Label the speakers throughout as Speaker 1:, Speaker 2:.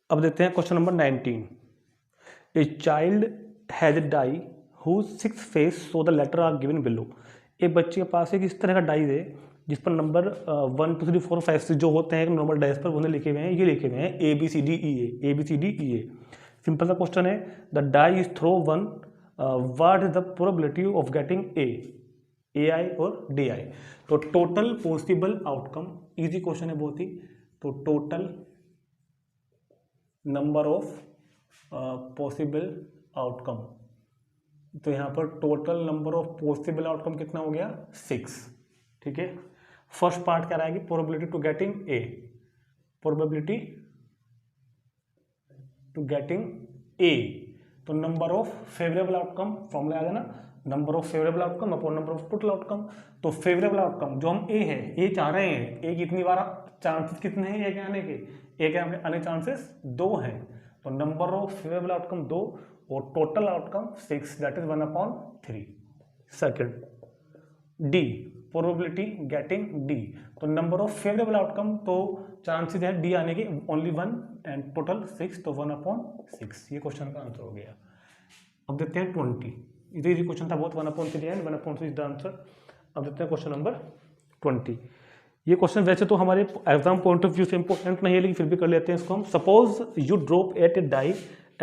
Speaker 1: अब देखते हैं question number 19। A child has a die whose 6 face so the letter are given below. एक बच्चे के पास एक इस तरह का डाई है जिस पर नंबर 1 2 3 4 5 6 जो होते हैं नॉर्मल डाइस पर उन्हें लिखे हुए हैं, ये लिखे हुए हैं ABCDEA। सिंपल सा क्वेश्चन है, the die is throw one, what is the probability of getting AI और DI। तो total possible outcome, easy question है बहुत ही। तो total number of possible outcome, तो यहाँ पर total number of possible outcome कितना हो गया 6। ठीक है, फर्स्ट पार्ट क्या रहेगी, probability to getting A, probability to getting A। तो number of favourable outcome formula आ गया ना, number of favourable outcome upon number of total outcome. तो फेवरेबल आउटकम जो हम A है, A चाह रहे हैं, A कितनी बार चांसेस कितने हैं A के आने के, A के आने चांसेस 2 हैं। तो नंबर ऑफ फेवरेबल आउटकम 2 और total outcome 6, that is 1/3। Second D, probability getting D। तो नंबर ऑफ फेवरेबल आउटकम, तो चांसेस है D आने के ओनली 1 एंड टोटल 6, तो 1/6। ये क्वेश्चन का आंसर हो गया। अब देखते हैं 20। इधर क्वेश्चन था बहुत, 1/3 एंड 1/6 द आंसर। अब देखते हैं क्वेश्चन नंबर 20। ये क्वेश्चन वैसे तो हमारे एग्जाम पॉइंट ऑफ व्यू से इंपॉर्टेंट नहीं है, लेकिन फिर भी कर लेते हैं इसको हम। Suppose you drop at a die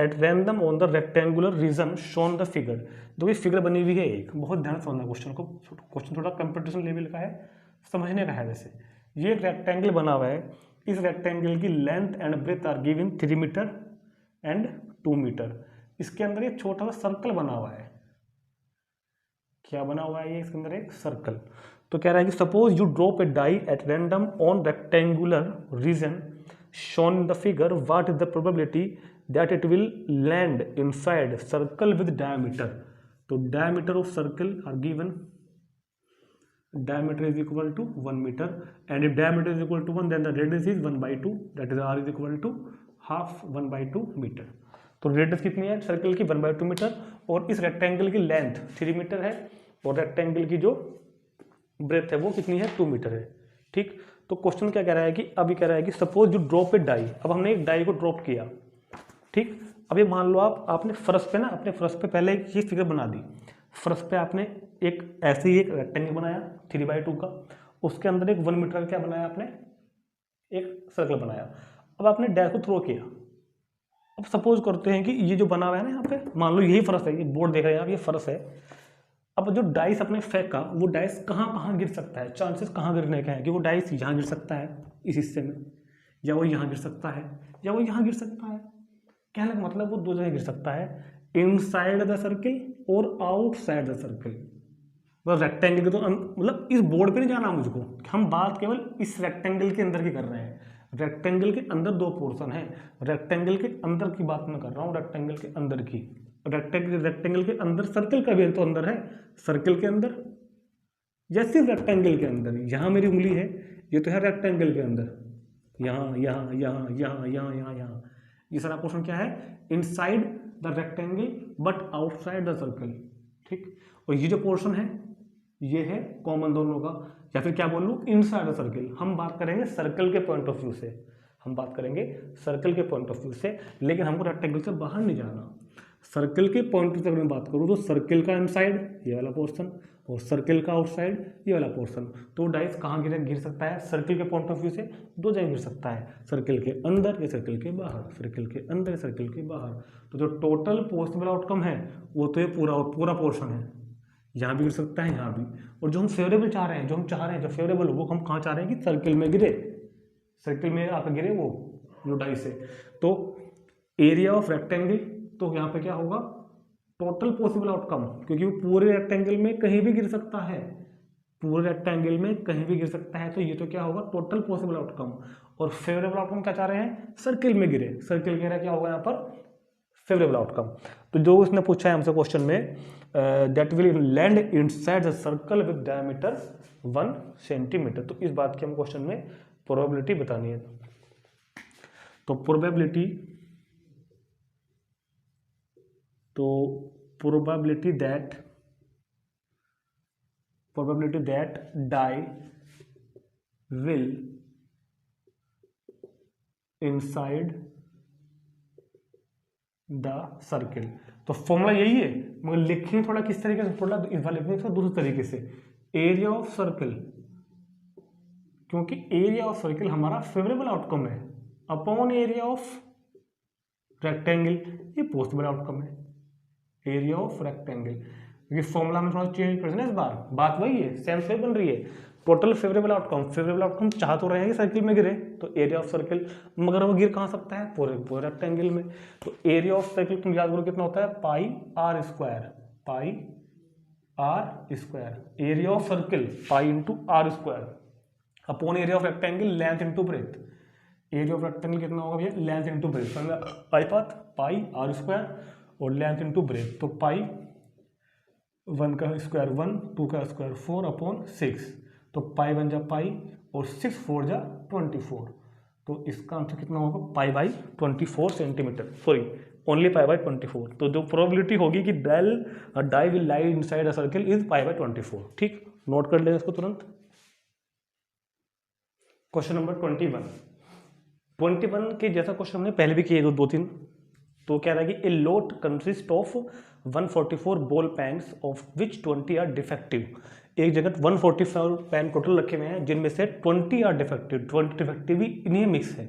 Speaker 1: at random on the rectangular region shown the figure. जो ये फिगर बनी हुई है एक, बहुत ध्यान से सुनना क्वेश्चन को, क्वेश्चन थोड़ा कंपटीशन लेवल का है, समझने का है। वैसे ये एक रेक्टेंगल बना हुआ है, इस रेक्टेंगल की length and breadth are given 3 metre and 2 metre. इसके अंदर एक छोटा सा सर्कल बना हुआ है। क्या बना हुआ है ये, इसके अंदर एक सर्कल। तो कह रहा है कि suppose you drop a die at random on rectangular region shown in the figure, what is the probability that it will land inside circle with diameter। तो diameter of circle are given, diameter is equal to 1 meter, and if diameter is equal to 1 then the radius is 1/2, that is r is equal to half 1/2 मीटर। तो radius कितनी है circle की 1/2 metre, और इस rectangle की length 3 metre है, और रेक्टेंगल की जो ब्रेथ है वो कितनी है 2 मीटर है। ठीक, तो क्वेश्चन क्या कह रहा है कि अभी कह रहा है कि suppose you drop a die. अब हमने एक डाई को ड्रॉप किया, ठीक। अब ये मान लो आपने फर्श पे ना, अपने फर्श पे पहले ये फिगर बना दी। फर्श पे आपने एक ऐसे ही एक रेक्टेंगल बनाया 3/2 का, उसके अंदर एक 1 मीटर का क्या बनाया आपने, एक सर्कल बनाया। अब आपने डैश को थ्रो किया। अब सपोज करते हैं कि ये जो बना हुआ है ना यहाँ पे, मान लो यही फर्श है, ये बोर्ड देख रहे हैं आप, ये फर्श है। अब जो डाइस अपने फेंका, वो डाइस कहाँ कहाँ गिर सकता है, चांसेस कहाँ गिरने के हैं कि वो डाइस यहाँ गिर सकता है इस हिस्से में, या वो यहाँ गिर सकता है, या वो यहाँ गिर सकता है। कहने का मतलब वो 2 जगह गिर सकता है, इनसाइड द सर्किल और आउटसाइड द सर्किल। मतलब रेक्टेंगल के तो मतलब इस बोर्ड पे नहीं जाना मुझको, हम बात केवल इस रेक्टेंगल के अंदर की कर रहे हैं। रेक्टेंगल के अंदर 2 पोर्शन है, रेक्टेंगल के अंदर की बात मैं कर रहा हूँ, रेक्टेंगल के अंदर की। रेक्टेंगल के अंदर सर्कल का भी तो अंदर है, सर्कल के अंदर या सिर्फ रेक्टेंगल के अंदर। यहाँ मेरी उंगली है, ये तो है रेक्टेंगल के अंदर, यहाँ यहाँ यहाँ यहाँ यहाँ यहाँ यहाँ। ये सारा पोर्शन क्या है, inside the rectangle but outside the circle. ठीक, और ये जो पोर्शन है ये है कॉमन दोनों का, या फिर क्या बोल लूँ इनसाइड द सर्कल। हम बात करेंगे सर्कल के पॉइंट ऑफ व्यू से, हम बात करेंगे सर्कल के पॉइंट ऑफ व्यू से, लेकिन हमको रेक्टेंगल से बाहर नहीं जाना। सर्कल के पॉइंट ऑफ व्यू में बात करूँ तो सर्कल का इनसाइड ये वाला पोर्शन, और सर्कल का आउटसाइड ये वाला पोर्शन। तो डाइस कहाँ गिर सकता है सर्कल के पॉइंट ऑफ व्यू से, 2 जगह गिर सकता है, सर्कल के अंदर या सर्कल के बाहर, सर्कल के अंदर या सर्कल के बाहर। तो जो टोटल पॉसिबल आउटकम है वो तो ये पूरा पोर्शन है, यहाँ भी गिर सकता है, यहाँ भी। और जो हम फेवरेबल चाह रहे हैं, जो फेवरेबल हो वो हम कहाँ चाह रहे हैं कि सर्कल में गिरे, सर्कल में आकर गिरे वो डाइस है। तो एरिया ऑफ रेक्टेंगल, तो यहाँ पे क्या होगा टोटल पॉसिबल आउटकम, क्योंकि वो पूरे रेक्टेंगल में कहीं भी गिर सकता है, पूरे रेक्टेंगल में कहीं भी गिर सकता है। तो ये तो क्या होगा टोटल पॉसिबल आउटकम। और फेवरेबल आउटकम क्या चाह रहे हैं, सर्कल में गिरे, सर्कल गिरा क्या होगा यहाँ पर फेवरेबल आउटकम। तो जो उसने पूछा है हमसे क्वेश्चन में, that will land inside the circle with diameter 1 centimetre. तो इस बात की हम क्वेश्चन में प्रोबेबिलिटी बतानी है। तो probability that die will inside the circle. तो फॉर्मूला यही है, मगर लिखेंगे थोड़ा किस तरीके से, थोड़ा इस बार लिखेंगे थोड़ा दूसरे तरीके से, एरिया ऑफ सर्किल, क्योंकि एरिया ऑफ सर्किल हमारा फेवरेबल आउटकम है, अपॉन एरिया ऑफ रेक्टेंगल ये पॉसिबल आउटकम है, एरिया ऑफ रेक्टेंगल। क्योंकि फॉर्मूला में थोड़ा चेंज कर देना इस बार, बात वही है, सेंस वही बन रही है। टोटल फेवरेबल आउटकम चाह तो रहे हैं कि सर्किल में गिरे, तो एरिया ऑफ सर्किल, मगर वो गिर कहाँ सकता है, पूरे रेक्टेंगल में। तो एरिया ऑफ सर्किल तुम याद करो कितना होता है, pi r square, area of circle pi into r square upon area of rectangle length into breadth. Area of rectangle कितना होगा भैया, length into breadth, pi path pi r square और लेंथ इंटू ब्रेथ, तो pi 1 का square 1, 2 का square 4 upon 6, तो pi 1 जा पाई और 6 4 जा 24, तो इसका आंसर कितना होगा, pi by 24 centimetre, sorry only pi by 24। तो जो प्रोबेबिलिटी होगी कि die will lie inside a circle is pi by 24। ठीक, नोट कर लेंगे इसको तुरंत। क्वेश्चन नंबर 21 के जैसा क्वेश्चन हमने पहले भी किए 2-3। तो क्या रहा कि a lot consist of 144 ball pens of which 20 are defective. एक जगह 144 पैन टोटल रखे हुए हैं, जिनमें से 20 आर डिफेक्टिव, 20 डिफेक्टिव ही इन्हीं मिक्स है।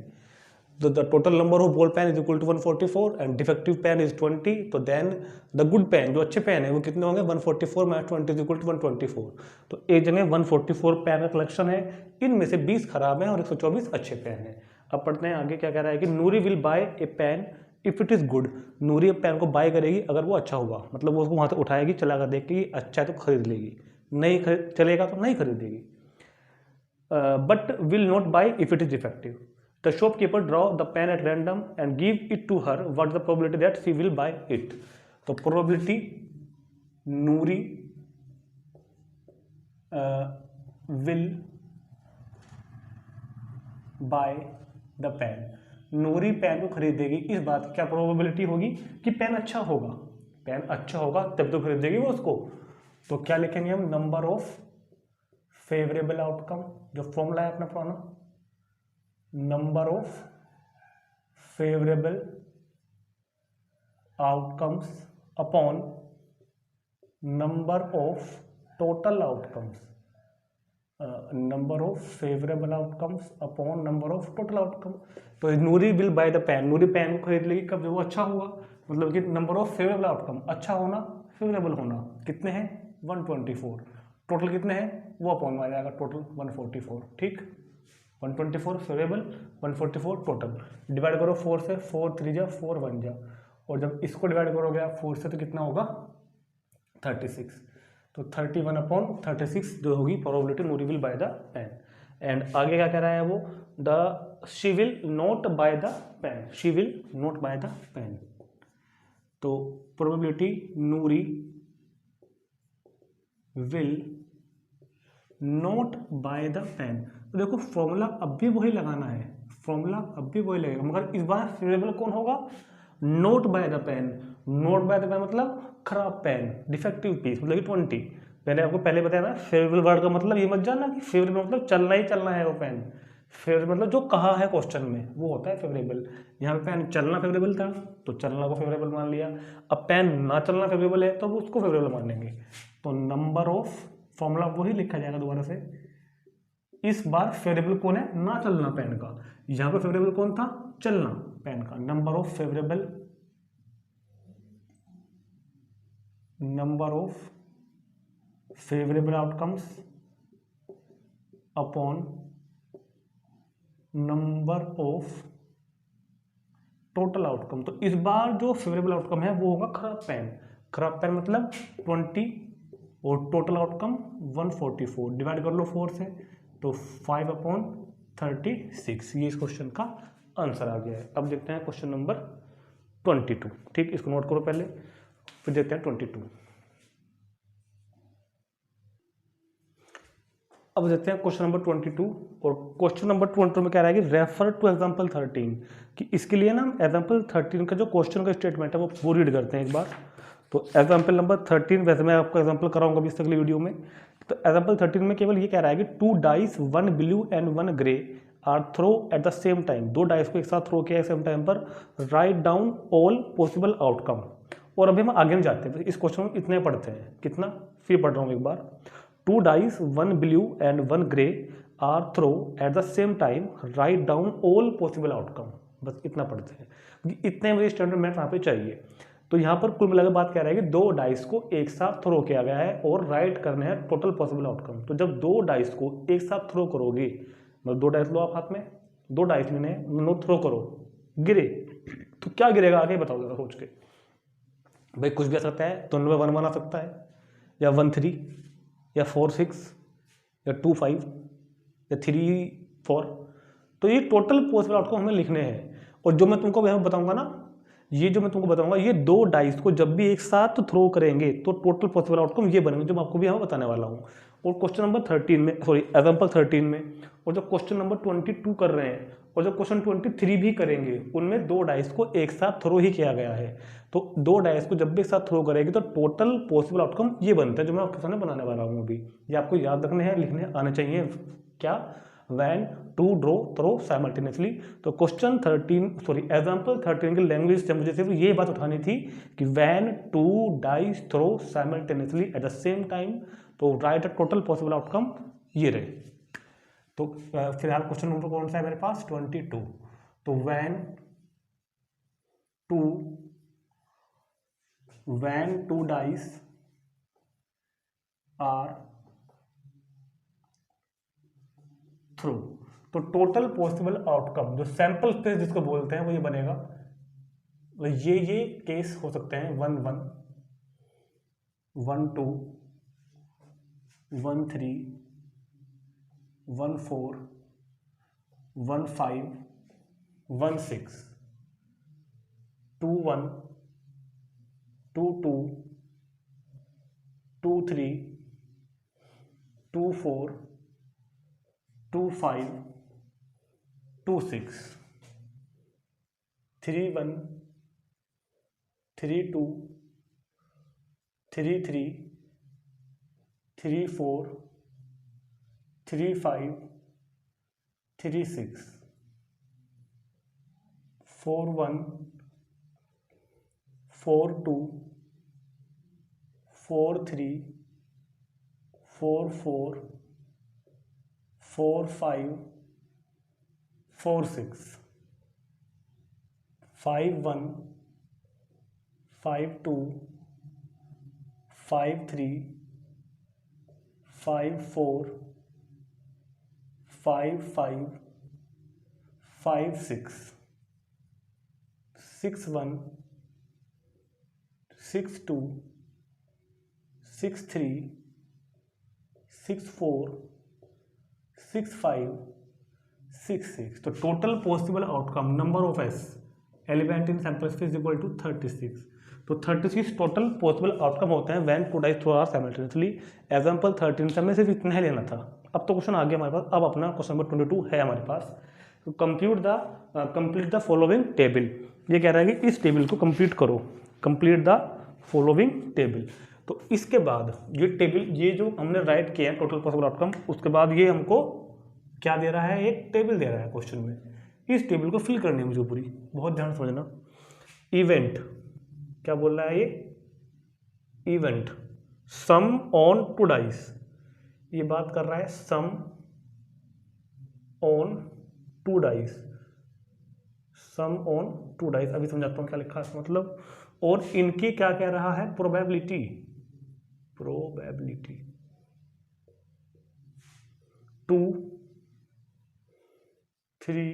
Speaker 1: The total number of ball pen is equal to 144 and defective pen is 20। तो देन द गुड पैन, जो अच्छे पैन है वो कितने होंगे, 144 माइनस 20 इज इक्वल टू 124। तो एक जगह 144 पैन का कलेक्शन है, इनमें से 20 खराब हैं और 124 अच्छे पैन हैं। अब पढ़ते हैं आगे क्या कह रहा है कि Noori will buy a pen if it is good. Noori pen को बाय करेगी अगर वो अच्छा होगा, मतलब वो उसको वहां से उठाएगी, चला कर देखेगी अच्छा है तो खरीद लेगी, नहीं चलेगा तो नहीं खरीदेगी। But will not buy if it is defective. The shopkeeper draw the pen at random and give it to her, what the probability that she will buy it. तो probability Noori will buy the pen, Noori pen को खरीदेगी, इस बात की क्या probability होगी कि pen अच्छा होगा, पेन अच्छा होगा तब तो खरीदेगी वो उसको। तो क्या लिखेंगे हम, नंबर ऑफ फेवरेबल आउटकम, जो फॉर्मूला है अपना पुराना, number of favourable outcomes upon number of total outcomes, number of favourable outcomes upon number of total outcome. तो Noori will buy the pen, Noori pen को खरीद लेगी कब, जब वो अच्छा होगा, मतलब कि नंबर ऑफ फेवरेबल आउटकम, अच्छा होना फेवरेबल होना कितने हैं 124, टोटल कितने हैं वो अपॉन में आ जाएगा, टोटल 144। ठीक, 124 फेवरेबल 144 टोटल, डिवाइड करो 4 से, 4 3 जा 4 1 जा, और जब इसको डिवाइड करोगे आप 4 से तो कितना होगा 36, तो 31 अपॉन 36 जो होगी probability Noori will buy the pen. And आगे क्या कह रहा है वो, the she will not buy the pen, she will not buy the pen. तो probability Noori will not buy the pen. तो देखो फॉर्मूला अब भी वही लगाना है, फॉर्मूला अब भी वही लगेगा, मगर इस बार फेवरेबल कौन होगा, not buy the pen. Not buy the pen मतलब खराब पेन, डिफेक्टिव पीस, मतलब कि 20। मैंने आपको पहले बताया ना, फेवरेबल वर्ड का मतलब ये मत जानना कि फेवरेबल मतलब चलना ही चलना है वो पेन, फेवरेबल मतलब जो कहा है क्वेश्चन में वो होता है फेवरेबल। यहाँ पे पेन चलना फेवरेबल था तो चलना को फेवरेबल मान लिया, अब पेन ना चलना फेवरेबल है तो उसको फेवरेबल मानेंगे। तो नंबर ऑफ, फॉर्मूला वही लिखा जाएगा दोबारा से, इस बार फेवरेबल कौन है, ना चलना पेन का, यहाँ पे फेवरेबल कौन था, चलना पेन का। Number of favourable outcomes upon number of total outcome. तो इस बार जो फेवरेबल आउटकम है वो होगा खराब पेन, खराब पेन मतलब 20 और टोटल आउटकम 144, डिवाइड कर लो 4 से तो 5 अपॉन 36, ये इस क्वेश्चन का आंसर आ गया है। अब देखते हैं क्वेश्चन नंबर 22। ठीक, इसको नोट करो पहले, फिर देखते हैं 22। अब देखते हैं क्वेश्चन नंबर 22, और क्वेश्चन नंबर 22 में क्या रहा है कि रेफर टू एग्जाम्पल 13, कि इसके लिए ना एग्जाम्पल 13 का जो क्वेश्चन का स्टेटमेंट है वो रीड करते हैं एक बार। तो एग्जाम्पल नंबर 13, वैसे मैं आपको एग्जाम्पल कराऊंगा अभी इस अगली वीडियो में। तो एग्जाम्पल 13 में केवल ये कह रहा है कि 2 dice, 1 blue and 1 grey are throw at the same time, 2 dice को एक साथ थ्रो किया है सेम टाइम पर, write down all possible outcome. और अभी हम आगे में जाते हैं, इस क्वेश्चन में इतने पढ़ते हैं, कितना फिर पढ़ रहा हूँ एक बार। 2 dice 1 blue and 1 grey are throw at the same time, write down all possible outcome. बस इतना पढ़ते हैं, क्योंकि इतने मुझे स्टैंडर्ड मैथ वहाँ पे चाहिए। तो यहाँ पर कुल मिलाकर बात क्या रहेगी, 2 डाइस को एक साथ थ्रो किया गया है और राइट करने हैं टोटल पॉसिबल आउटकम। तो जब 2 डाइस को एक साथ थ्रो करोगे, मतलब 2 डाइस लो आप हाथ में, 2 डाइस लेने, नो थ्रो करो, गिरे, तो क्या गिरेगा आगे बताओ जरा सोच के। भाई कुछ भी आ सकता है, तो उनमें 1 1 आ सकता है, या 1 3, या 4 6, या 2 5, या 3 4। तो ये टोटल पॉसिबल आउटकम हमें लिखने हैं। और जो मैं तुमको यहाँ बताऊंगा ना, ये जो मैं तुमको बताऊंगा, ये 2 डाइस को जब भी एक साथ थ्रो करेंगे तो टोटल पॉसिबल आउटकम ये बनेंगे, जो मैं आपको भी यहाँ बताने वाला हूँ। और क्वेश्चन नंबर 13 में, सॉरी एग्जाम्पल 13 में, और जो क्वेश्चन नंबर 22 कर रहे हैं, और जो क्वेश्चन 23 भी करेंगे, उनमें 2 डाइस को एक साथ थ्रो ही किया गया है। तो 2 डाइस को जब भी एक साथ थ्रो करेंगे तो टोटल पॉसिबल आउटकम ये बनता है, जो मैं आपके सामने बनाने वाला हूँ अभी। ये आपको याद रखने हैं, लिखने आने चाहिए। क्या? when to draw throw simultaneously। तो क्वेश्चन 13, सॉरी एग्जाम्पल 13 की लैंग्वेज से मुझे सिर्फ ये बात उठानी थी कि when two dice throw simultaneously at the same time, तो राइट टोटल पॉसिबल आउटकम ये रहे। तो फिलहाल क्वेश्चन नंबर कौन सा है मेरे पास? 22। तो when two dice are through, तो टोटल पॉसिबल आउटकम, जो सैंपल स्पेस जिसको बोलते हैं, वो ये बनेगा। ये केस हो सकते हैं 1 1, 1 2, 1 3, 1 4, 1 5, 1 6, 2 1, 2 2, 2 3, 2 4, 2 5, 2 6, 3 1, 3 2, 3 3, 3 4, 3 5, 3 6, 4 1, 4 2, 4 3, 4 4, 4 5, 4 6, 5 1, 5 2, 5 3, 5 4, 5 5, 5 6, 6 1, 6 2, 6 3, 6 4, 6 5, 6 6। तो total possible outcome number of S element in sample space equal to 36। तो 36 टोटल पॉसिबल आउटकम होते हैं when two dice throw are simultaneously. Example 13 से हमें सिर्फ इतना ही लेना था। अब तो क्वेश्चन आ गया हमारे पास। अब अपना क्वेश्चन नंबर 22 है हमारे पास। तो कंप्लीट द फॉलोइंग टेबल। ये कह रहा है कि इस टेबल को कंप्लीट करो, कंप्लीट द फॉलोइंग टेबल। तो इसके बाद ये टेबल, ये जो हमने राइट किया है टोटल पॉसिबल आउटकम, उसके बाद ये हमको क्या दे रहा है, एक टेबल दे रहा है क्वेश्चन में। इस टेबल को फिल करनी है मुझे पूरी, बहुत ध्यान समझना। इवेंट क्या बोल रहा है ये? इवेंट सम ऑन 2 डाइस, ये बात कर रहा है sum on 2 dice, sum on 2 dice. अभी समझाता हूँ क्या लिखा है मतलब। और इनकी क्या कह रहा है? Probability, probability 2 3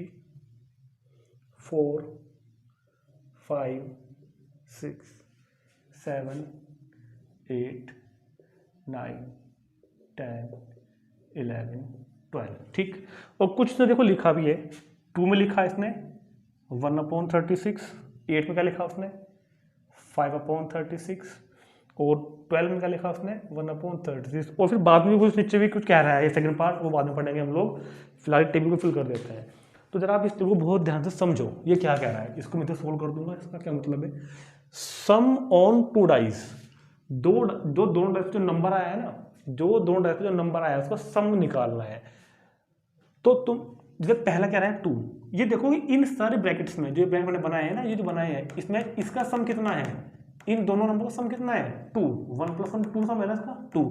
Speaker 1: 4 5 6 7 8 9 10 11 12। ठीक। और कुछ तो देखो लिखा भी है, 2 में लिखा है इसने 1/36, 8 में क्या लिखा उसने 5/36, और 12 में क्या लिखा उसने 1/36। और फिर बाद में कुछ नीचे भी कुछ कह रहा है, ये सेकंड पार्ट वो बाद में पढ़ेंगे हम लोग। फिलहाल टेबल को फिल कर देते हैं। तो जरा आप इस टेबल को बहुत ध्यान से समझो, ये क्या कह रहा है। इसको मैं तो सोल्व कर दूंगा। इसका क्या मतलब है? सम ऑन 2 डाइस, दोनों डाइस जो नंबर आया है ना, जो दोनों डाइस जो नंबर आया है उसका सम निकालना है। तो तुम जैसे पहला क्या रहा है 2, ये देखो इन सारे ब्रैकेट्स में जो ब्रैकेट मैंने बनाए हैं ना, ये जो बनाए हैं इसमें इसका सम कितना है, इन दोनों नंबर का सम कितना है 2, 1 + 1 2 सम है ना इसका 2।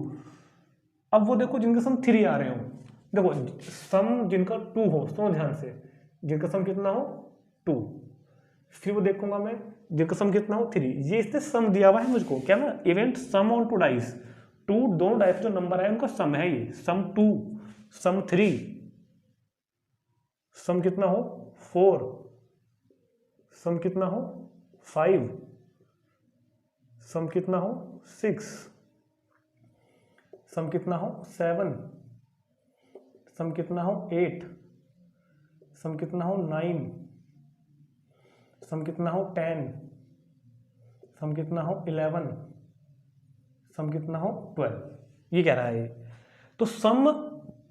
Speaker 1: अब वो देखो जिनके सम 3 आ रहे हो, देखो सम जिनका 2 हो, सुनो ध्यान से, जिनका सम कितना हो 2, फिर वो देखूंगा मैं जिनका सम कितना हो 3, ये इसने सम दिया हुआ है मुझको, क्या ना इवेंट सम ऑन 2 डाइस, 2 दोनों डाइस जो नंबर है उनका सम है, ये सम 2 सम 3, सम कितना हो 4, सम कितना हो 5, सम कितना हो 6, सम कितना हो 7, सम कितना हो 8, सम कितना हो 9, सम कितना हो 10, सम कितना हो 11, सम कितना हो 12, ये कह रहा है ये। तो सम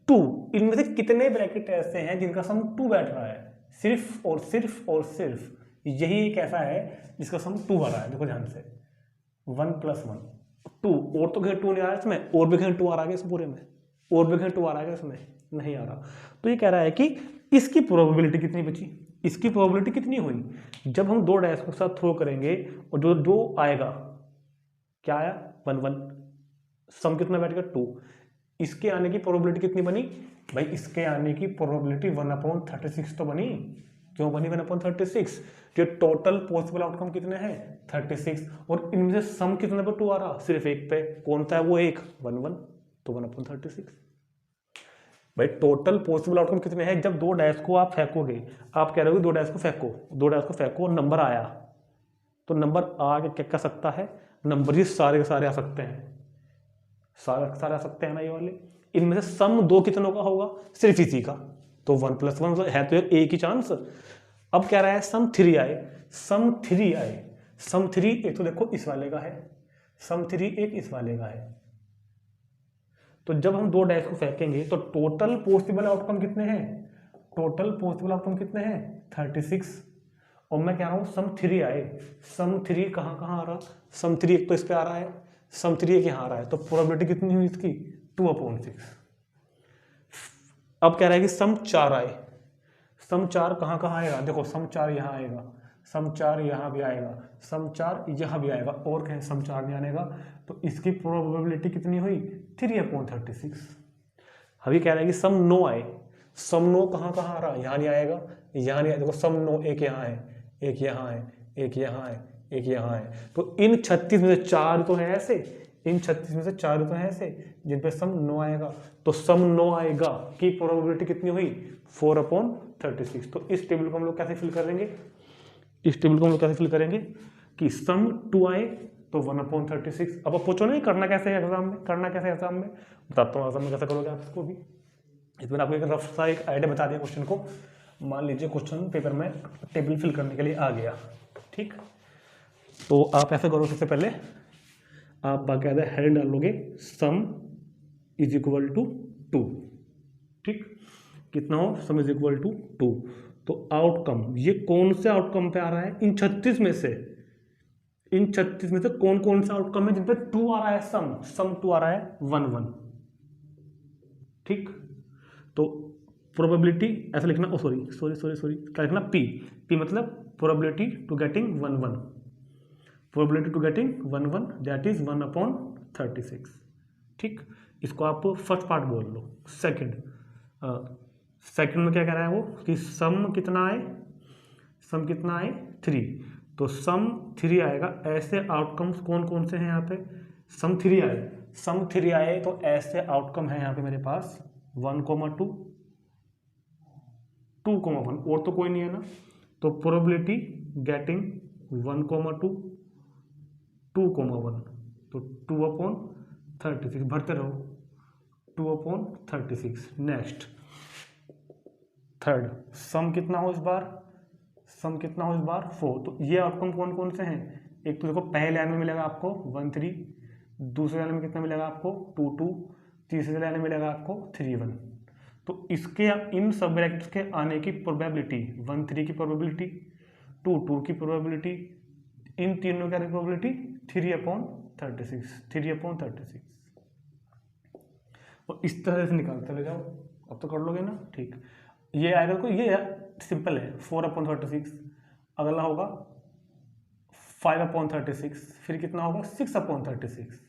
Speaker 1: 2, इनमें से कितने ब्रैकेट ऐसे हैं जिनका सम 2 बैठ रहा है, सिर्फ और सिर्फ और सिर्फ यही एक ऐसा है जिसका सम 2 आ रहा है। देखो ध्यान से 1 + 1 2, और तो कहीं 2 नहीं आ रहा है इसमें, और भी कहीं 2 आ रहा है इस पूरे में, और भी कहीं 2 आ रहा है इसमें, नहीं आ रहा। तो ये कह रहा है कि इसकी प्रोबेबिलिटी कितनी बची, इसकी प्रोबेबिलिटी कितनी हुई, जब हम 2 डैश को साथ थ्रो करेंगे और जो आएगा क्या आया 1 1, सम कितना बैठ गया 2, इसके आने की प्रोबेबिलिटी कितनी बनी भाई, इसके आने की प्रोबेबिलिटी 1/36 तो बनी। क्यों बनी 1/36, जो टोटल पॉसिबल आउटकम कितने हैं 36, और इनमें से सम कितने पे 2 आ रहा, सिर्फ एक पे, कौन सा है वो एक 1 1, तो 1/36। भाई टोटल पॉसिबल आउटकम कितने हैं, जब 2 डैश को आप फेंकोगे, आप कह रहे हो 2 डैश को फेंको, 2 डैश को फेंको और नंबर आया, तो नंबर आगे क्या कर सकता है, नंबर ये सारे के सारे आ सकते हैं, सारे आ सकते हैं ना ये वाले। इनमें से सम 2 कितनों का होगा, सिर्फ इसी का, तो 1 + 1 है तो एक ही चांस। अब क्या रहा है सम 3 आए, सम 3 आए, सम 3 एक तो देखो इस वाले का है, सम 3 एक इस वाले का है, तो जब हम 2 डैश को फेंकेंगे तो टोटल पॉसिबल आउटकम कितने हैं, टोटल पॉसिबल आउटकम कितने हैं 36। और मैं कह रहा हूं सम 3 आए, सम 3 कहां आ रहा, सम 3 एक तो इस पे आ रहा है, सम 3 एक यहां आ रहा है, तो प्रोबेबिलिटी कितनी हुई इसकी 2/6। अब कह रहा है कि सम 4 आए, सम 4 कहां आएगा, देखो सम 4 यहां आएगा, सम 4 यहां भी आएगा, सम 4 यहां भी आएगा, और कहीं सम 4 नहीं आने का, तो इसकी प्रोबेबिलिटी कितनी हुई 3/36। अभी कह रहा है कि सम 9 आए, सम 9 कहां आ रहा, यहां नहीं आएगा, यहां नहीं आएगा, देखो सम 9 एक यहां है, एक यहां है, एक यहां है, एक यहां है, तो इन 36 में से 4 तो है ऐसे, इन 36 में से 4 तो है ऐसे जिन पे सम 9 आएगा, तो सम 9 आएगा की प्रोबेबिलिटी कितनी हुई 4/36। तो इस टेबल को हम लोग कैसे फिल करेंगे, इस टेबल को हम लोग कैसे फिल करेंगे कि सम 2 आए तो 1/36। अब पूछो नहीं करना कैसे है एग्जाम में, करना कैसे एग्जाम में, बताता हूँ एग्जाम में कैसे करोगे आप इसको भी। इसमें आपको एक रफ सा एक आइडिया बता दिया क्वेश्चन को। मान लीजिए क्वेश्चन पेपर में टेबल फिल करने के लिए आ गया, ठीक, तो आप ऐसे करो, सबसे पहले आप बाकायदा हेड डालोगे सम = 2, ठीक, कितना हो सम = 2, तो आउटकम ये कौन से आउटकम पे आ रहा है, इन 36 में से, इन 36 में से कौन कौन सा आउटकम है जिन पे 2 आ रहा है, सम 2 आ रहा है 1 1, ठीक, तो प्रोबेबिलिटी ऐसा लिखना, सॉरी क्या लिखना, पी मतलब probability to getting 1 1, probability to getting 1 1 that is 1/36, ठीक। इसको आप फर्स्ट पार्ट बोल लो। सेकंड में क्या कह रहा है वो कि सम कितना आए, सम कितना आए 3, तो सम 3 आएगा, ऐसे आउटकम्स कौन कौन से हैं यहाँ पे, सम 3 आए, सम 3 आए तो ऐसे आउटकम है यहाँ पे मेरे पास 1, 2, 2, 1, और तो कोई नहीं है ना, तो प्रोबेबिलिटी गेटिंग 1, 2, 2, 1, तो 2/36 भरते रहो, 2/36। नेक्स्ट थर्ड, सम कितना हो इस बार, सम कितना हो इस बार 4, तो ये आउटकम कौन कौन से हैं, एक तो देखो पहले लाइन में मिलेगा आपको 1 3, दूसरे लाइन में कितना मिलेगा आपको 2 2, तीसरे लाइन में मिलेगा आपको 3 1, तो इसके इन सब ब्रैकेट्स के आने की प्रोबेबिलिटी 1 3 की प्रोबेबिलिटी, 2 2 की प्रोबेबिलिटी, इन तीनों की प्रोबेबिलिटी 3/36, और इस तरह से निकालते ले जाओ, अब तो कर लोगे ना, ठीक। ये आएगा को ये सिंपल है 4/36, अगला होगा 5/36, फिर कितना होगा 6/36,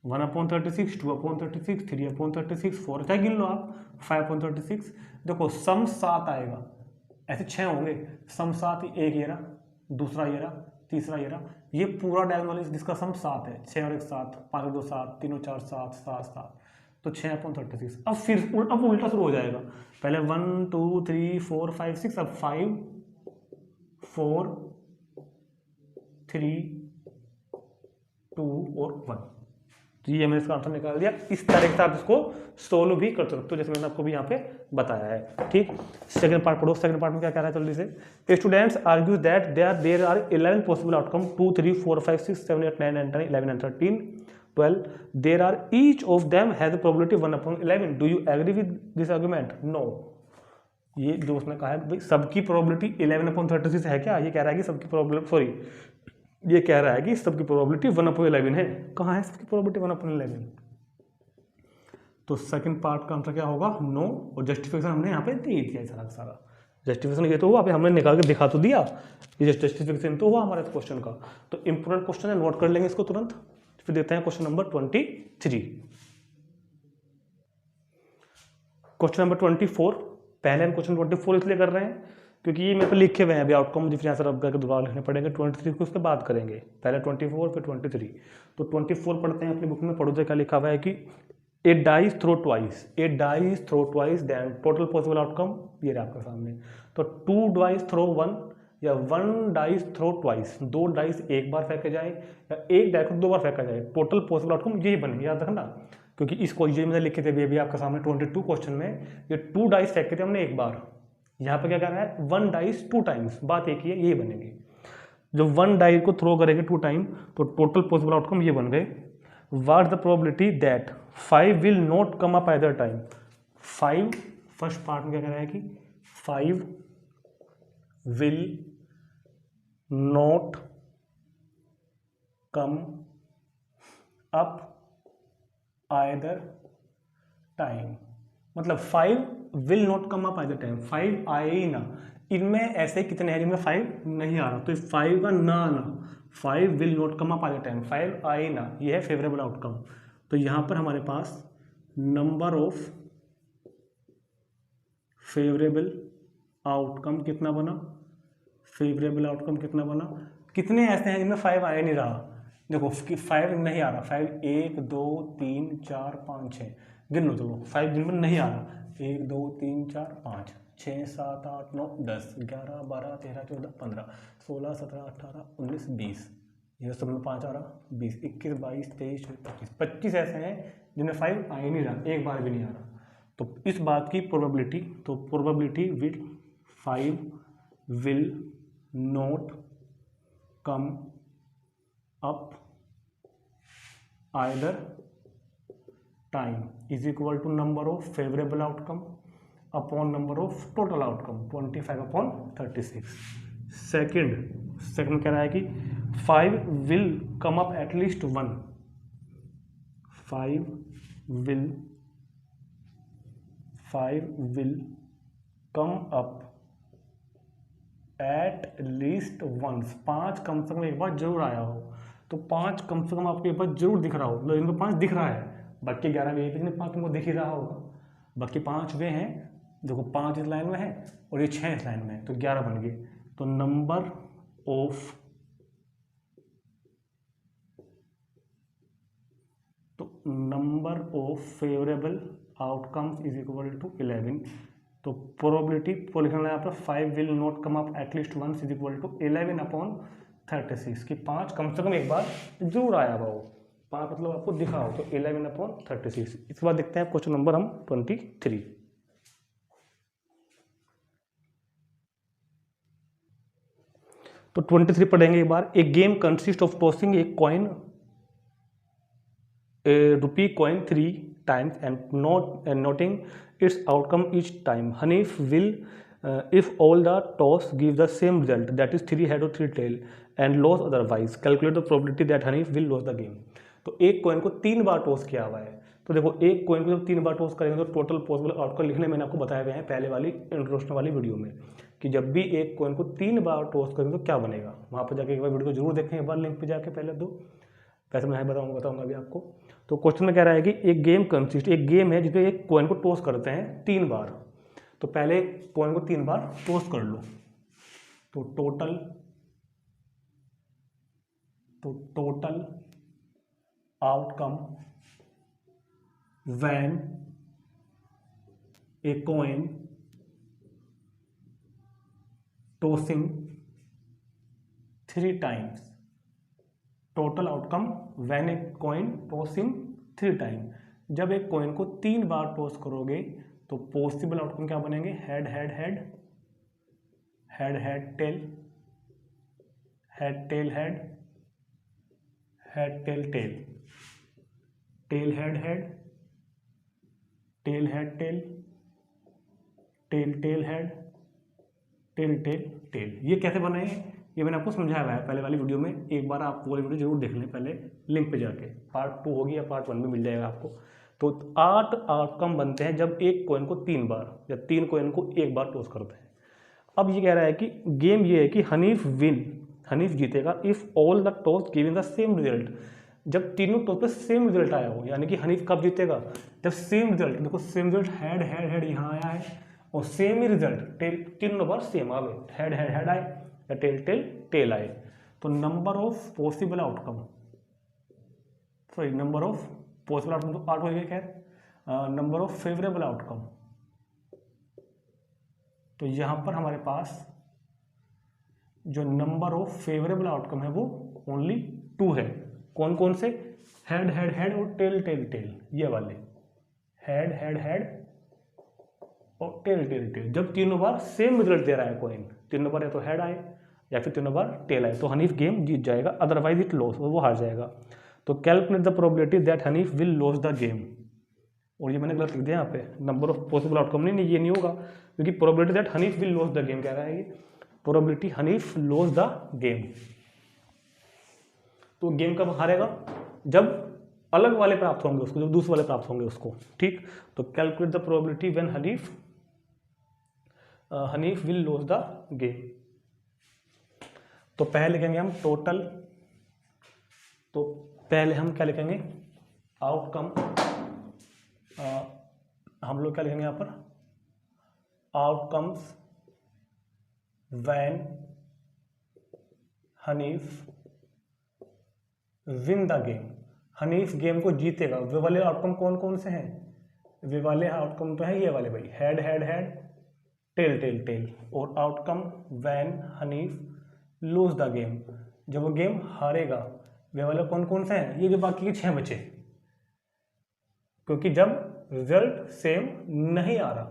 Speaker 1: 1/36, 2/36, 3/36, 4 चाहे गिन लो आप, 5/36। देखो सम 7 आएगा, ऐसे 6 होंगे, सम 7, एक ये रहा, दूसरा ये रहा, तीसरा ये रहा, ये पूरा डायगोनल जिसका सम 7 है, 6 और 1 7, 5 और 2 7, 3 और 4 7, 7 7, तो 6/36। अब फिर अब उल्टा शुरू हो जाएगा, पहले 1 2 3 4 5 6, अब 5 4 3 2 और 1, तो ये मैंने इसका आंसर निकाल दिया। इस तरह से आप इसको सोल्व भी कर सकते हो, जैसे मैंने आपको भी यहाँ पे बताया है। ठीक, सेकंड पार्ट पढ़ो। सेकंड पार्ट में क्या कह रहा है जल्दी से। Students argue that there are 11 possible outcome, 2 3 4 5 6 7 8 9 10 11 and 13 12, there are each of them has a probability 1/11। Do you agree with this argument? No. ये जो उसने कहा है भाई सबकी प्रोबेबिलिटी 11/36 है क्या? ये कह रहा है कि सबकी प्रोबेबिलिटी, सॉरी ये कह रहा है कि सबकी प्रोबेबिलिटी 1/11 है। कहाँ है सबकी प्रोबेबिलिटी 1/11? तो सेकंड पार्ट का आंसर क्या होगा? नो। और जस्टिफिकेशन हमने यहाँ पे दे दिया सारा का सारा। जस्टिफिकेशन ये तो हुआ, अभी हमने निकाल के दिखा तो दिया, ये जस्टिफिकेशन तो हुआ हमारे क्वेश्चन का। तो इंपोर्टेंट क्वेश्चन है, नोट कर लेंगे इसको तुरंत। फिर देते हैं क्वेश्चन नंबर 23। क्वेश्चन नंबर 24, पहले हम क्वेश्चन 24 इसलिए कर रहे हैं क्योंकि ये मेरे को लिखे हुए हैं अभी आउटकम डिफरेंस अब करके दोबारा लिखने पड़ेंगे। 23 को उसके बाद करेंगे, पहले 24 फिर 23। तो 24 पढ़ते हैं अपनी बुक में, पढ़ो क्या लिखा हुआ है कि a dice throw twice then total possible outcome, ये रहा आपके सामने। तो 2 डाइस थ्रो 1 या 1 डाइस थ्रो ट्वाइस, 2 डाइस एक बार फेंके जाए या 1 डाइस को 2 बार फेंका जाए, टोटल पॉसिबल आउटकम यही बने, याद रखना। क्योंकि इसको ये मैंने लिखे थे भी आपके सामने 22 क्वेश्चन में, ये 2 डाइस फेंके थे हमने एक बार, यहाँ पे क्या कर रहा है 1 डाइस 2 टाइम्स, बात एक ही है, ये बनेंगे। जब 1 डाइस को थ्रो करेंगे 2 टाइम तो टोटल पॉसिबल आउटकम ये बन गए। What the probability that 5 will not come up either time? 5 first part में क्या कह रहा है कि 5 will not come up either time, मतलब 5 will not come up either time, 5 आए ही ना। इनमें ऐसे कितने हैं जिनमें 5 नहीं आ रहा, तो 5 का ना आना, 5 will not come up either time, 5 आए ही ना, ये है फेवरेबल आउटकम। तो यहाँ पर हमारे पास नंबर ऑफ फेवरेबल आउटकम कितना बना? फेवरेबल आउटकम कितना बना? कितने ऐसे हैं जिनमें 5 आ नहीं रहा? देखो कि 5 नहीं आ रहा, 5 1 2 3 4 5 6 गिन लो, चलो 5 जिनमें नहीं आ रहा, 1 2 3 4 5 6 7 8 9 10 11 12 13 14 15 16 17 18 19 20, ये सब में 5 आ रहा, 20 21 22 23 24 25 ऐसे हैं जिनमें 5 आ ही नहीं रहा, एक बार भी नहीं आ रहा। तो इस बात की प्रोबेबिलिटी, तो probability will 5 will not come up either time is equal to number of favourable outcome upon number of total outcome 25/36। Second कह रहा है कि 5 will come up at least 1, 5 will come up at least once, 5 कम से कम एक बार जरूर आया हो। तो 5 कम से कम आपको एक बार जरूर दिख रहा हो, मतलब इनको 5 दिख रहा है, बाकी 11 वे भी 5 तुमको दिख ही रहा होगा, बाकी 5 वे हैं, देखो 5 इस लाइन में है और ये 6 इस लाइन में है, तो 11 बन गए। तो number of favourable outcomes is equal to 11। तो प्रोबेबिलिटी को लिखना है यहाँ पर 5 will not come up at least once is equal to 11/36 कि 5 कम से कम एक बार जरूर आया हुआ हो, 5 मतलब आपको दिखा हो, तो 11/36। इसके बाद देखते हैं क्वेश्चन नंबर हम 23। तो 23 पढ़ेंगे एक बार। A game consist of tossing a coin, rupee coin 3 times and noting its outcome each time. Hanif will, if all the toss give the same result, that is 3 head or 3 tail, and lose otherwise, calculate the probability that Hanif will lose the game. तो एक coin को 3 बार toss किया हुआ है, तो देखो एक coin को जब 3 बार टॉस करेंगे तो टोटल पॉसिबल आउटकम लिखने मैंने आपको बताया गया है पहले वाली इंट्रोडक्शन वाली वीडियो में, कि जब भी एक कॉइन को 3 बार टॉस करेंगे तो क्या बनेगा। वहाँ पर जाके एक बार वीडियो को जरूर देखें, एक बार लिंक पे जाके पहले दो, वैसे मैं बताऊंगा अभी आपको। तो क्वेश्चन में कह रहा है कि एक गेम है जिसमें एक कॉइन को टॉस करते हैं 3 बार। तो पहले कॉइन को 3 बार टॉस कर लो, तो total outcome when a coin tossing 3 times, total outcome when a coin tossing 3 time. जब एक कॉइन को 3 बार टॉस करोगे तो पॉसिबल आउटकम क्या बनेंगे, head head head, head head tail, head tail head, head tail tail, tail head head, tail head tail, tail tail head, tail tail tail. ये कैसे बने हैं ये मैंने आपको समझाया हुआ है पहले वाली वीडियो में, एक बार आप वो वाली वीडियो जरूर देख लें पहले लिंक पे जाके, पार्ट 2 होगी या पार्ट 1 में मिल जाएगा आपको। तो 8 आउटकम बनते हैं जब एक कॉइन को 3 बार या 3 कॉइन को 1 बार टॉस करते हैं। अब ये कह रहा है कि गेम ये है कि हनीफ जीतेगा if all the toss giving the same result, जब तीनों टॉस पे सेम रिजल्ट आया हो, यानी कि हनीफ कब जीतेगा, जब सेम रिजल्ट, देखो same result head head head यहाँ आया है और सेम ही रिजल्ट तीनों बार सेम आ गए, हेड हेड हेड आए या टेल टेल टेल आए। तो number of possible outcome, sorry number of possible outcome तो 8 हो गए, खैर नंबर ऑफ फेवरेबल आउटकम, तो यहां पर हमारे पास जो नंबर ऑफ फेवरेबल आउटकम है वो ओनली 2 है। कौन कौन से, हेड हेड हेड और टेल टेल टेल, ये वाले हेड हेड हेड और टेल टेल टेल। जब तीनों बार सेम रिजल्ट दे रहा है कॉइन, तीनों बार या तो हेड आए या फिर तीनों बार टेल आए, तो हनीफ गेम जीत जाएगा, अदरवाइज इट लॉस, वो हार जाएगा। तो calculate the probability that Hanif will loss the game, और ये मैंने गलत लिख दिया यहाँ पे, नंबर ऑफ पॉसिबल आउटकम नहीं, ये नहीं होगा क्योंकि probability that Hanif will loss the game कह रहा है, ये probability Hanif loss the game. तो गेम कब हारेगा, जब अलग वाले प्राप्त होंगे उसको, जब दूसरे वाले प्राप्त होंगे उसको, ठीक। तो calculate the probability when Hanif will loss the game. तो पहले लिखेंगे हम टोटल, तो पहले हम क्या लिखेंगे, आउटकम, हम लोग क्या लिखेंगे यहाँ पर, outcomes when Hanif win the game, Hanif game को जीतेगा। वे वाले आउटकम कौन कौन से हैं, वे वाले आउटकम तो है ये वाले भाई, head head head, tail tail tail, और outcome when Hanif lose the game, जब वो गेम हारेगा, वे वाले कौन कौन से हैं, ये जो बाकी के 6 बचे, क्योंकि जब रिजल्ट सेम नहीं आ रहा,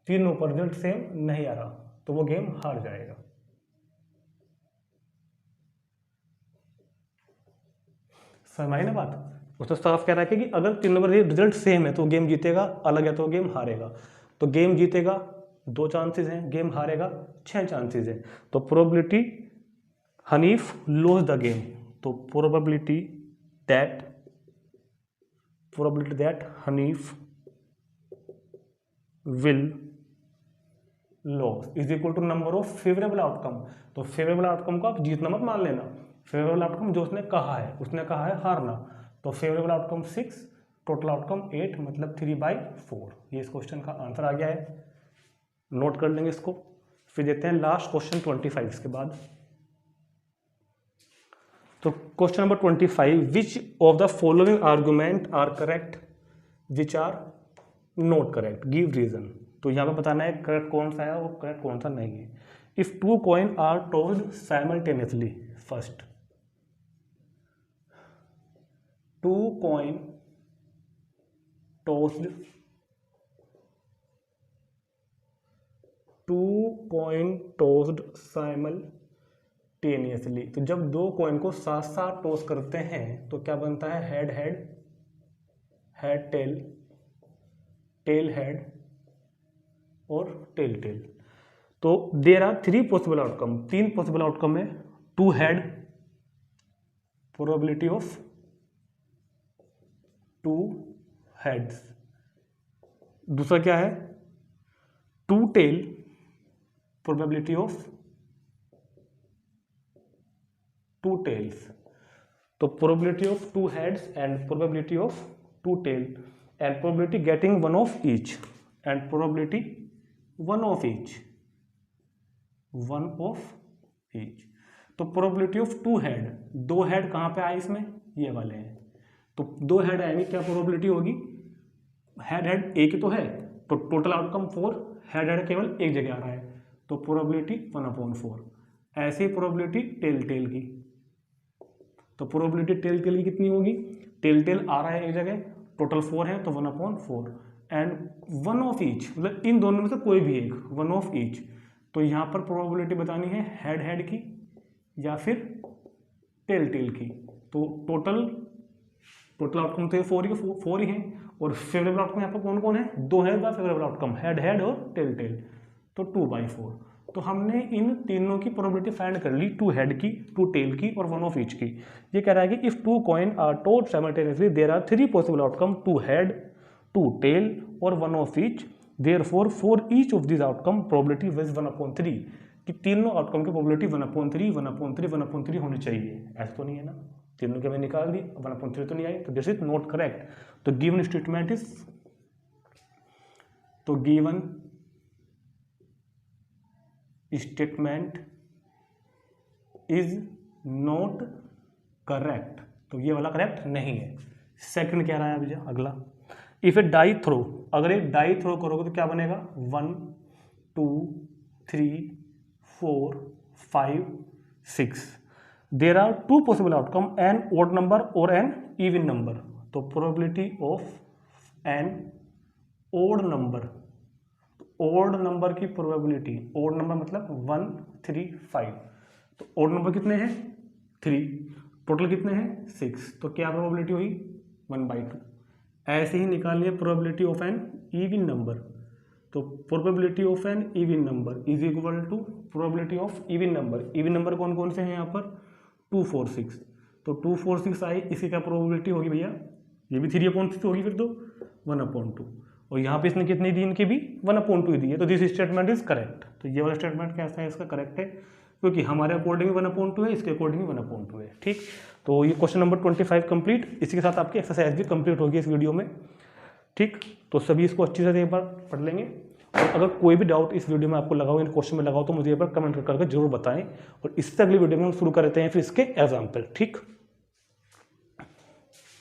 Speaker 1: तीनों पर रिजल्ट सेम नहीं आ रहा, तो वो गेम हार जाएगा। समझ आई ना बात, उसने साफ कह रहा है कि अगर तीनों पर रिजल्ट सेम है तो गेम जीतेगा, अलग है तो गेम हारेगा। तो गेम जीतेगा 2 चांसेस हैं, गेम हारेगा 6 चांसेस हैं। तो probability Hanif loss the game, तो probability that Hanif will loss is equal to number of favourable outcome. तो फेवरेबल आउटकम को आप जीतना मत मान लेना, फेवरेबल आउटकम जो उसने कहा है हारना, तो फेवरेबल आउटकम 6, टोटल आउटकम 8, मतलब 3/4। ये इस क्वेश्चन का आंसर आ गया है, नोट कर लेंगे इसको। फिर देते हैं लास्ट क्वेश्चन 25 के बाद। तो question number 25, which of the following argument are correct which are not correct, give reason. तो यहाँ पे बताना है करेक्ट कौन सा है और करेक्ट कौन सा नहीं है। If 2 coin are tossed simultaneously, first 2 coin tossed, 2 coin tossed simultaneously, तो जब 2 कॉइन को साथ साथ टॉस करते हैं तो क्या बनता है, head head, head tail, tail head और टेल टेल। तो there are 3 possible outcome, 3 possible outcome है, 2 हेड, प्रोबेबिलिटी ऑफ 2 हेड्स। दूसरा क्या है, 2 टेल, प्रोबेबिलिटी ऑफ 2 टेल्स। तो probability of 2 heads and probability of 2 tail and probability getting 1 of each and probability 1 of each, 1 of each. तो probability of 2 head, 2 head कहाँ पे आए इसमें, ये वाले हैं। तो 2 हेड आएंगे, क्या प्रोबेबिलिटी होगी, हेड हेड एक ही तो है, तो टोटल आउटकम 4, हेड हेड केवल एक जगह आ रहा है, तो प्रोबेबिलिटी 1/4। ऐसी प्रोबेबिलिटी टेल टेल की, तो प्रोबेबिलिटी टेल टेल की कितनी होगी, टेल टेल आ रहा है एक जगह, टोटल 4 है तो 1/4 एंड 1 ऑफ ईच, मतलब इन दोनों में से कोई भी एक, 1 ऑफ ईच। तो यहाँ पर प्रोबेबिलिटी बतानी है हेड हेड की या फिर टेल टेल की। तो टोटल आउटकम तो ये 4 ही है, और फेवरेबल आउटकम यहाँ पर कौन कौन है, 2 है फेवरेबल आउटकम, हेड हेड और टेल टेल, तो 2/4। तो हमने इन तीनों की प्रोबेबिलिटी फाइंड कर ली, 2 हेड की, 2 टेल की और 1 ऑफ ईच की। ये कह रहा है कि if 2 coin are tossed simultaneously there are 3 possible outcome, 2 head, 2 tail और 1 of each, therefore for each of this outcome probability is 1/3, कि तीनों आउटकम की प्रोबेबिलिटी 1/3 1/3 1/3 होनी चाहिए। ऐसा तो नहीं है ना, तीनों की हमें निकाल दी, 1/3 तो नहीं आई, तो दिस इज नॉट करेक्ट। तो गिवन स्टेटमेंट इज, तो given statement is not correct, तो ये वाला करेक्ट नहीं है। सेकंड क्या रहा है अभी अगला, इफ ए डाई थ्रो, अगर एक डाई थ्रो करोगे तो क्या बनेगा, 1 2 3 4 5 6, there are 2 possible outcome, an odd number और एन इवन नंबर। तो probability of an odd number, odd number की प्रोबेबिलिटी, ओड नंबर मतलब 1 3 5, तो ओड नंबर कितने हैं 3, टोटल कितने हैं 6, तो क्या प्रोबेबिलिटी हुई 1/2। ऐसे ही निकालिए probability of an even number, तो probability of an even number is equal to probability of even number. Even number कौन कौन से हैं यहाँ पर, 2 4 6, तो 2 4 6 आई, इसकी क्या प्रोबेबिलिटी होगी भैया, ये भी 3/6 होगी फिर तो 1/2, और यहाँ पे इसने कितनी दी, इनकी भी 1/2 दी है, तो दिस स्टेटमेंट इज करेक्ट। तो ये वाला स्टेटमेंट कैसा है, इसका करेक्ट है, क्योंकि हमारे अकॉर्डिंग 1/2 है, इसके अकॉर्डिंग 1/2 है। ठीक, तो ये क्वेश्चन नंबर 25 कंप्लीट, इसी के साथ आपकी एक्सरसाइज भी कंप्लीट होगी इस वीडियो में। ठीक, तो सभी इसको अच्छी से एक बार पढ़ लेंगे, और अगर कोई भी डाउट इस वीडियो में आपको लगा हो, इन क्वेश्चन में लगा हो, तो मुझे एक बार कमेंट करके जरूर बताएं, और इससे अगली वीडियो में हम शुरू करते हैं फिर इसके एग्जाम्पल। ठीक।